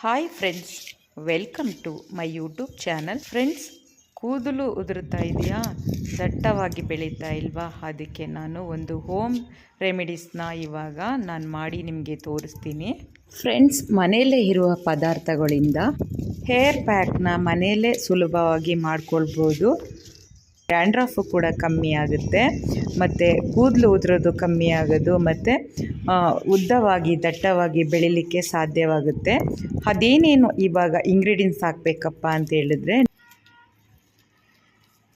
Hi friends, welcome to my YouTube channel. Friends, ಕೂದಲು ಉದುರುತ್ತಾ ಇದೆಯಾ, ದಟ್ಟವಾಗಿ ಬೆಳೀತಾ ಇಲ್ವಾ? ಅದಕ್ಕೆ ನಾನು ಒಂದು ಹೋಮ್ ರೆಮಿಡೀಸ್ನ ಇವಾಗ ನಾನು ಮಾಡಿ ನಿಮಗೆ ತೋರಿಸ್ತೀನಿ. ಫ್ರೆಂಡ್ಸ್, ಮನೆಯಲ್ಲೇ ಇರುವ ಪದಾರ್ಥಗಳಿಂದ ಹೇರ್ ಪ್ಯಾಕ್ನ ಮನೆಯಲ್ಲೇ ಸುಲಭವಾಗಿ ಮಾಡ್ಕೊಳ್ಬೋದು. ಡ್ಯಾಂಡ್ರಫು ಕೂಡ ಕಮ್ಮಿ ಆಗುತ್ತೆ, ಮತ್ತು ಕೂದಲು ಉದುರೋದು ಕಮ್ಮಿ ಆಗೋದು, ಮತ್ತು ಉದ್ದವಾಗಿ ದಟ್ಟವಾಗಿ ಬೆಳಿಲಿಕ್ಕೆ ಸಾಧ್ಯವಾಗುತ್ತೆ. ಅದೇನೇನು ಇವಾಗ ಇಂಗ್ರೀಡಿಯೆಂಟ್ಸ್ ಹಾಕಬೇಕಪ್ಪ ಅಂತ ಹೇಳಿದ್ರೆ,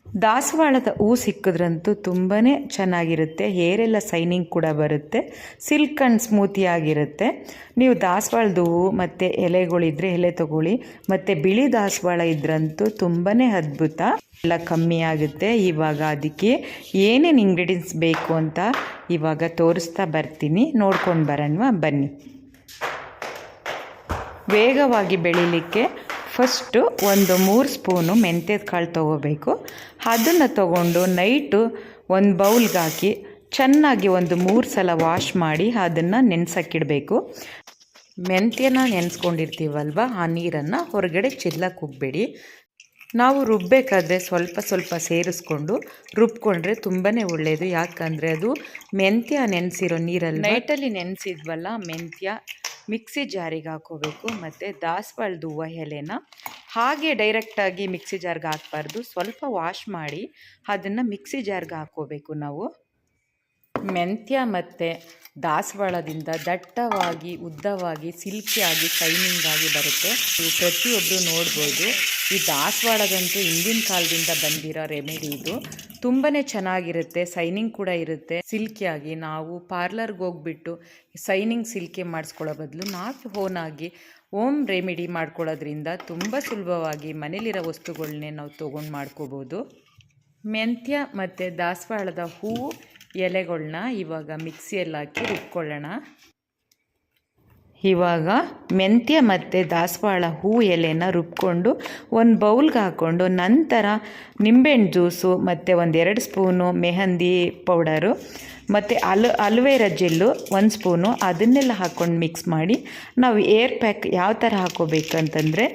ದಾಸವಾಳದ ಹೂ ಸಿಕ್ಕಿದ್ರಂತೂ ತುಂಬಾ ಚೆನ್ನಾಗಿರುತ್ತೆ. ಹೇರೆಲ್ಲ ಸೈನಿಂಗ್ ಕೂಡ ಬರುತ್ತೆ, ಸಿಲ್ಕ್ ಆ್ಯಂಡ್ ಸ್ಮೂತಿ ಆಗಿರುತ್ತೆ. ನೀವು ದಾಸವಾಳದ ಹೂವು ಮತ್ತು ಎಲೆಗಳಿದ್ರೆ ಎಲೆ ತಗೊಳ್ಳಿ, ಮತ್ತು ಬಿಳಿ ದಾಸವಾಳ ಇದ್ರಂತೂ ತುಂಬಾ ಅದ್ಭುತ, ಎಲ್ಲ ಕಮ್ಮಿ ಆಗುತ್ತೆ. ಇವಾಗ ಅದಕ್ಕೆ ಏನೇನು ಇಂಗ್ರೀಡಿಯೆಂಟ್ಸ್ ಬೇಕು ಅಂತ ಇವಾಗ ತೋರಿಸ್ತಾ ಬರ್ತೀನಿ, ನೋಡ್ಕೊಂಡು ಬರೋಣವಾ, ಬನ್ನಿ. ವೇಗವಾಗಿ ಬೆಳಿಲಿಕ್ಕೆ ಫಸ್ಟು ಒಂದು 3 ಸ್ಪೂನು ಮೆಂತ್ಯದ ಕಾಳು ತೊಗೋಬೇಕು. ಅದನ್ನು ತೊಗೊಂಡು ನೈಟು ಒಂದು ಬೌಲ್ಗೆ ಹಾಕಿ ಚೆನ್ನಾಗಿ ಒಂದು 3 ಸಲ ವಾಶ್ ಮಾಡಿ ಅದನ್ನು ನೆನೆಸಕ್ಕಿಡಬೇಕು. ಮೆಂತ್ಯನ ನೆನೆಸ್ಕೊಂಡಿರ್ತೀವಲ್ವ, ಆ ನೀರನ್ನು ಹೊರಗಡೆ ಚೆಲ್ಲಕ್ಕೆ ಹೋಗಬೇಡಿ. ನಾವು ರುಬ್ಬಬೇಕಾದ್ರೆ ಸ್ವಲ್ಪ ಸ್ವಲ್ಪ ಸೇರಿಸ್ಕೊಂಡು ರುಬ್ಕೊಂಡ್ರೆ ತುಂಬಾ ಒಳ್ಳೆಯದು. ಯಾಕಂದರೆ ಅದು ಮೆಂತ್ಯ ನೆನೆಸಿರೋ ನೀರಲ್ಲಿ ನೈಟಲ್ಲಿ ನೆನೆಸಿದ್ವಲ್ಲ, ಮೆಂತ್ಯ ಮಿಕ್ಸಿ ಜಾರಿಗೆ ಹಾಕೋಬೇಕು. ಮತ್ತು ದಾಸವಾಳದ ಹೂವು ಎಲೆನ ಹಾಗೆ ಡೈರೆಕ್ಟಾಗಿ ಮಿಕ್ಸಿ ಜಾರ್ಗೆ ಹಾಕಬಾರ್ದು, ಸ್ವಲ್ಪ ವಾಶ್ ಮಾಡಿ ಅದನ್ನು ಮಿಕ್ಸಿ ಜಾರ್ಗೆ ಹಾಕೋಬೇಕು. ನಾವು ಮೆಂತ್ಯ ಮತ್ತು ದಾಸವಾಳದಿಂದ ದಟ್ಟವಾಗಿ, ಉದ್ದವಾಗಿ, ಸಿಲ್ಕಿಯಾಗಿ, ಶೈನಿಂಗಾಗಿ ಬರುತ್ತೆ. ನೀವು ಪ್ರತಿಯೊಬ್ಬರು ನೋಡ್ಬೋದು. ಈ ದಾಸವಾಳದಂತೂ ಹಿಂದಿನ ಕಾಲದಿಂದ ಬಂದಿರೋ ರೆಮಿಡಿ ಇದು. ತುಂಬಾ ಚೆನ್ನಾಗಿರುತ್ತೆ, ಸೈನಿಂಗ್ ಕೂಡ ಇರುತ್ತೆ, ಸಿಲ್ಕಿಯಾಗಿ. ನಾವು ಪಾರ್ಲರ್ಗೆ ಹೋಗ್ಬಿಟ್ಟು ಸೈನಿಂಗ್ ಸಿಲ್ಕಿ ಮಾಡಿಸ್ಕೊಳ್ಳೋ ಬದಲು ನಾವು ಓನಾಗಿ ಹೋಮ್ ರೆಮಿಡಿ ಮಾಡ್ಕೊಳ್ಳೋದ್ರಿಂದ ತುಂಬ ಸುಲಭವಾಗಿ ಮನೇಲಿರೋ ವಸ್ತುಗಳನ್ನೇ ನಾವು ತೊಗೊಂಡು ಮಾಡ್ಕೋಬೋದು. ಮೆಂತ್ಯ ಮತ್ತು ದಾಸವಾಳದ ಹೂವು ಎಲೆಗಳನ್ನ ಇವಾಗ ಮಿಕ್ಸಿಯಲ್ಲಿ ಹಾಕಿ ರುಬ್ಕೊಳ್ಳೋಣ. ಇವಾಗ ಮೆಂತ್ಯ ಮತ್ತು ದಾಸವಾಳ ಹೂ ಎಲೆನ ರುಬ್ಕೊಂಡು ಒಂದು ಬೌಲ್ಗೆ ಹಾಕ್ಕೊಂಡು, ನಂತರ ನಿಂಬೆಹಣ್ಣು ಜ್ಯೂಸು ಮತ್ತು 1-2 ಸ್ಪೂನು ಮೆಹಂದಿ ಪೌಡರು ಮತ್ತು ಅಲೋವೆರಾ ಜೆಲ್ಲು 1 ಸ್ಪೂನು, ಅದನ್ನೆಲ್ಲ ಹಾಕ್ಕೊಂಡು ಮಿಕ್ಸ್ ಮಾಡಿ ನಾವು ಏರ್ ಪ್ಯಾಕ್ ಯಾವ ಥರ ಹಾಕೋಬೇಕಂತಂದರೆ,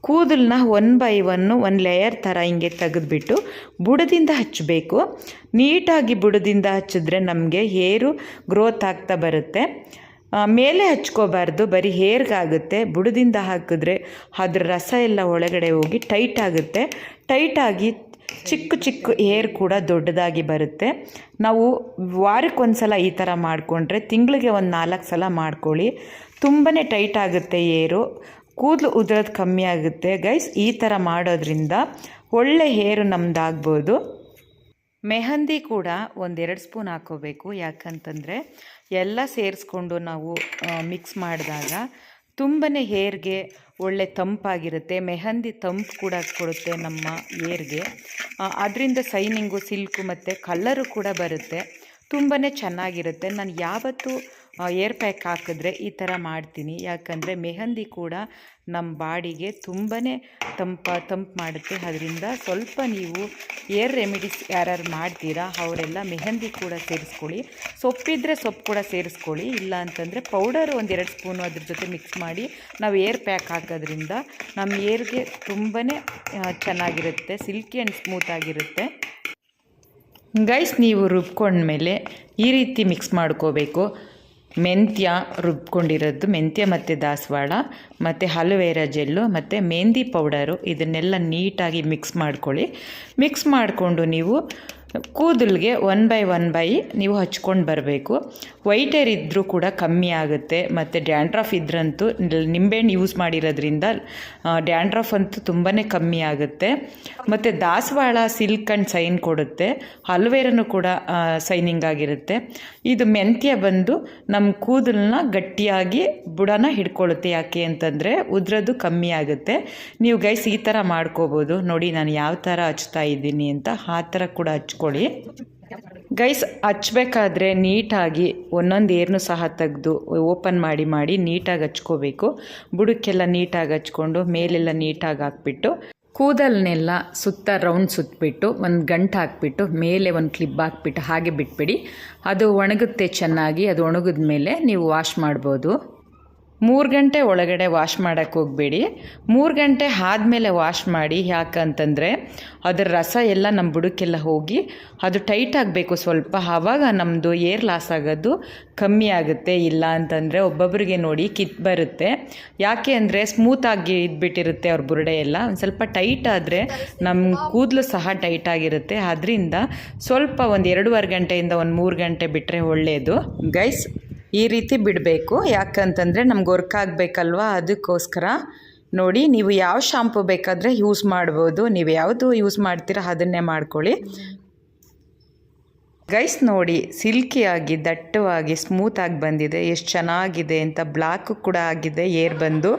ಕೂದಲನ್ನ 1 ಬೈ 1 ಒಂದು ಲೇಯರ್ ಥರ ಹಿಂಗೆ ತೆಗೆದುಬಿಟ್ಟು ಬುಡದಿಂದ ಹಚ್ಚಬೇಕು. ನೀಟಾಗಿ ಬುಡದಿಂದ ಹಚ್ಚಿದ್ರೆ ನಮಗೆ ಹೇರು ಗ್ರೋತ್ ಆಗ್ತಾ ಬರುತ್ತೆ. ಮೇಲೆ ಹಚ್ಕೋಬಾರ್ದು, ಬರೀ ಹೇರ್ಗಾಗುತ್ತೆ. ಬುಡದಿಂದ ಹಾಕಿದ್ರೆ ಅದ್ರ ರಸ ಎಲ್ಲ ಒಳಗಡೆ ಹೋಗಿ ಟೈಟ್ ಆಗುತ್ತೆ. ಟೈಟಾಗಿ ಚಿಕ್ಕ ಚಿಕ್ಕ ಹೇರ್ ಕೂಡ ದೊಡ್ಡದಾಗಿ ಬರುತ್ತೆ. ನಾವು ವಾರಕ್ಕೊಂದು ಸಲ ಈ ಥರ ಮಾಡಿಕೊಂಡ್ರೆ ತಿಂಗಳಿಗೆ ಒಂದು 4 ಸಲ ಮಾಡ್ಕೊಳ್ಳಿ. ತುಂಬಾ ಟೈಟ್ ಆಗುತ್ತೆ ಹೇರು, ಕೂದಲು ಉದುರೋದು ಕಮ್ಮಿ ಆಗುತ್ತೆ. ಗೈಸ್, ಈ ಥರ ಮಾಡೋದ್ರಿಂದ ಒಳ್ಳೆ ಹೇರು ನಮ್ಮದಾಗ್ಬೋದು. ಮೆಹಂದಿ ಕೂಡ 1-2 ಸ್ಪೂನ್ ಹಾಕ್ಕೋಬೇಕು. ಯಾಕಂತಂದರೆ ಎಲ್ಲ ಸೇರಿಸ್ಕೊಂಡು ನಾವು ಮಿಕ್ಸ್ ಮಾಡಿದಾಗ ತುಂಬಾ ಹೇರ್ಗೆ ಒಳ್ಳೆ ತಂಪಾಗಿರುತ್ತೆ. ಮೆಹಂದಿ ತಂಪು ಕೂಡ ಕೊಡುತ್ತೆ ನಮ್ಮ ಹೇರ್ಗೆ. ಅದರಿಂದ ಸೈನಿಂಗು, ಸಿಲ್ಕು ಮತ್ತು ಕಲ್ಲರು ಕೂಡ ಬರುತ್ತೆ. ತುಂಬಾ ಚೆನ್ನಾಗಿರುತ್ತೆ. ನಾನು ಯಾವತ್ತೂ ಏರ್ ಪ್ಯಾಕ್ ಹಾಕಿದ್ರೆ ಈ ಥರ ಮಾಡ್ತೀನಿ. ಯಾಕಂದರೆ ಮೆಹಂದಿ ಕೂಡ ನಮ್ಮ ಬಾಡಿಗೆ ತುಂಬಾ ತಂಪು ಮಾಡುತ್ತೆ. ಅದರಿಂದ ಸ್ವಲ್ಪ ನೀವು ಏರ್ ರೆಮಿಡೀಸ್ ಯಾರು ಮಾಡ್ತೀರಾ ಅವರೆಲ್ಲ ಮೆಹಂದಿ ಕೂಡ ಸೇರಿಸ್ಕೊಳ್ಳಿ. ಸೊಪ್ಪಿದ್ರೆ ಸೊಪ್ಪು ಕೂಡ ಸೇರಿಸ್ಕೊಳ್ಳಿ. ಇಲ್ಲ ಅಂತಂದರೆ ಪೌಡರು 1-2 ಸ್ಪೂನು ಅದ್ರ ಜೊತೆ ಮಿಕ್ಸ್ ಮಾಡಿ ನಾವು ಏರ್ ಪ್ಯಾಕ್ ಹಾಕೋದ್ರಿಂದ ನಮ್ಮ ಏರ್ಗೆ ತುಂಬಾ ಚೆನ್ನಾಗಿರುತ್ತೆ, ಸಿಲ್ಕಿ ಆ್ಯಂಡ್ ಸ್ಮೂತ್ ಆಗಿರುತ್ತೆ. ಗೈಸ್, ನೀವು ರುಬ್ಕೊಂಡ್ಮೇಲೆ ಈ ರೀತಿ ಮಿಕ್ಸ್ ಮಾಡ್ಕೋಬೇಕು. ಮೆಂತ್ಯ ರುಬ್ಕೊಂಡಿರೋದು, ಮೆಂತ್ಯ ಮತ್ತು ದಾಸವಾಳ ಮತ್ತು ಅಲೋವೆರಾ ಜೆಲ್ಲು ಮತ್ತು ಮೆಹಂದಿ ಪೌಡರು, ಇದನ್ನೆಲ್ಲ ನೀಟಾಗಿ ಮಿಕ್ಸ್ ಮಾಡ್ಕೊಳ್ಳಿ. ಮಿಕ್ಸ್ ಮಾಡಿಕೊಂಡು ನೀವು ಕೂದಲಿಗೆ 1 ಬೈ 1 ನೀವು ಹಚ್ಕೊಂಡು ಬರಬೇಕು. ವೈಟ್ ಹೇರ್ ಇದ್ದರೂ ಕೂಡ ಕಮ್ಮಿ ಆಗುತ್ತೆ. ಮತ್ತು ಡ್ಯಾಂಡ್ರಫ್ ಇದ್ರಂತೂ ನಿಂಬೆಹಣ್ಣು ಯೂಸ್ ಮಾಡಿರೋದ್ರಿಂದ ಡ್ಯಾಂಡ್ರಫ್ ಅಂತೂ ತುಂಬಾ ಕಮ್ಮಿ ಆಗುತ್ತೆ. ಮತ್ತು ದಾಸವಾಳ ಸಿಲ್ಕ್ ಆ್ಯಂಡ್ ಸೈನ್ ಕೊಡುತ್ತೆ, ಅಲೋವೆರಾನು ಕೂಡ ಸೈನಿಂಗ್ ಆಗಿರುತ್ತೆ. ಇದು ಮೆಂತ್ಯ ಬಂದು ನಮ್ಮ ಕೂದಲನ್ನ ಗಟ್ಟಿಯಾಗಿ ಬುಡನ ಹಿಡ್ಕೊಳ್ಳುತ್ತೆ. ಯಾಕೆ ಅಂತಂದರೆ ಉದ್ರೋದು ಕಮ್ಮಿ ಆಗುತ್ತೆ. ನೀವು ಗೈಸ್ ಈ ಥರ ಮಾಡ್ಕೋಬೋದು. ನೋಡಿ ನಾನು ಯಾವ ಥರ ಹಚ್ತಾ ಇದ್ದೀನಿ ಅಂತ, ಆ ಥರ ಕೂಡ ಹಚ್ಕೊಳ್ಳಿ. ಗೈಸ್, ಹಚ್ಬೇಕಾದ್ರೆ ನೀಟಾಗಿ ಒಂದೊಂದು ಏರ್ನು ಸಹ ತೆಗೆದು ಓಪನ್ ಮಾಡಿ ನೀಟಾಗಿ ಹಚ್ಕೋಬೇಕು. ಬುಡಕ್ಕೆಲ್ಲ ನೀಟಾಗಿ ಹಚ್ಕೊಂಡು ಮೇಲೆಲ್ಲ ನೀಟಾಗಿ ಹಾಕ್ಬಿಟ್ಟು ಕೂದಲನ್ನೆಲ್ಲ ಸುತ್ತ ರೌಂಡ್ ಸುತ್ತಬಿಟ್ಟು ಒಂದು ಗಂಟು ಹಾಕ್ಬಿಟ್ಟು ಮೇಲೆ ಒಂದು ಕ್ಲಿಪ್ ಹಾಕ್ಬಿಟ್ಟು ಹಾಗೆ ಬಿಟ್ಬಿಡಿ. ಅದು ಒಣಗುತ್ತೆ ಚೆನ್ನಾಗಿ. ಅದು ಒಣಗಿದ ಮೇಲೆ ನೀವು ವಾಶ್ ಮಾಡ್ಬೋದು. 3 ಗಂಟೆ ಒಳಗಡೆ ವಾಶ್ ಮಾಡೋಕ್ಕೆ ಹೋಗಬೇಡಿ. 3 ಗಂಟೆ ಆದಮೇಲೆ ವಾಶ್ ಮಾಡಿ. ಯಾಕಂತಂದರೆ ಅದರ ರಸ ಎಲ್ಲ ನಮ್ಮ ಬುಡಕ್ಕೆಲ್ಲ ಹೋಗಿ ಅದು ಟೈಟ್ ಆಗಬೇಕು ಸ್ವಲ್ಪ. ಆವಾಗ ನಮ್ಮದು ಏರ್ ಲಾಸ್ ಆಗೋದು ಕಮ್ಮಿ ಆಗುತ್ತೆ. ಇಲ್ಲ ಅಂತಂದರೆ ಒಬ್ಬೊಬ್ಬರಿಗೆ ನೋಡಿ ಕಿತ್ತು ಬರುತ್ತೆ. ಯಾಕೆ ಅಂದರೆ ಸ್ಮೂತಾಗಿ ಇದ್ಬಿಟ್ಟಿರುತ್ತೆ ಅವ್ರ ಬುರುಡೆ ಎಲ್ಲ. ಒಂದು ಸ್ವಲ್ಪ ಟೈಟ್ ಆದರೆ ನಮ್ಮ ಕೂದಲು ಸಹ ಟೈಟ್ ಆಗಿರುತ್ತೆ. ಅದರಿಂದ ಸ್ವಲ್ಪ ಒಂದು 2.5 ಗಂಟೆಯಿಂದ ಒಂದು 3 ಗಂಟೆ ಬಿಟ್ಟರೆ ಒಳ್ಳೆಯದು ಗೈಸ್. ಈ ರೀತಿ ಬಿಡಬೇಕು. ಯಾಕಂತಂದರೆ ನಮ್ಗೆ ವರ್ಕ್ ಆಗಬೇಕಲ್ವ, ಅದಕ್ಕೋಸ್ಕರ. ನೋಡಿ, ನೀವು ಯಾವ ಶಾಂಪು ಬೇಕಾದರೆ ಯೂಸ್ ಮಾಡ್ಬೋದು. ನೀವು ಯಾವುದು ಯೂಸ್ ಮಾಡ್ತೀರಾ ಅದನ್ನೇ ಮಾಡ್ಕೊಳ್ಳಿ ಗೈಸ್. ನೋಡಿ, ಸಿಲ್ಕಿಯಾಗಿ ದಟ್ಟವಾಗಿ ಸ್ಮೂತಾಗಿ ಬಂದಿದೆ. ಎಷ್ಟು ಚೆನ್ನಾಗಿದೆ ಅಂತ. ಬ್ಲ್ಯಾಕು ಕೂಡ ಆಗಿದೆ ಏರ್ ಬಂದು.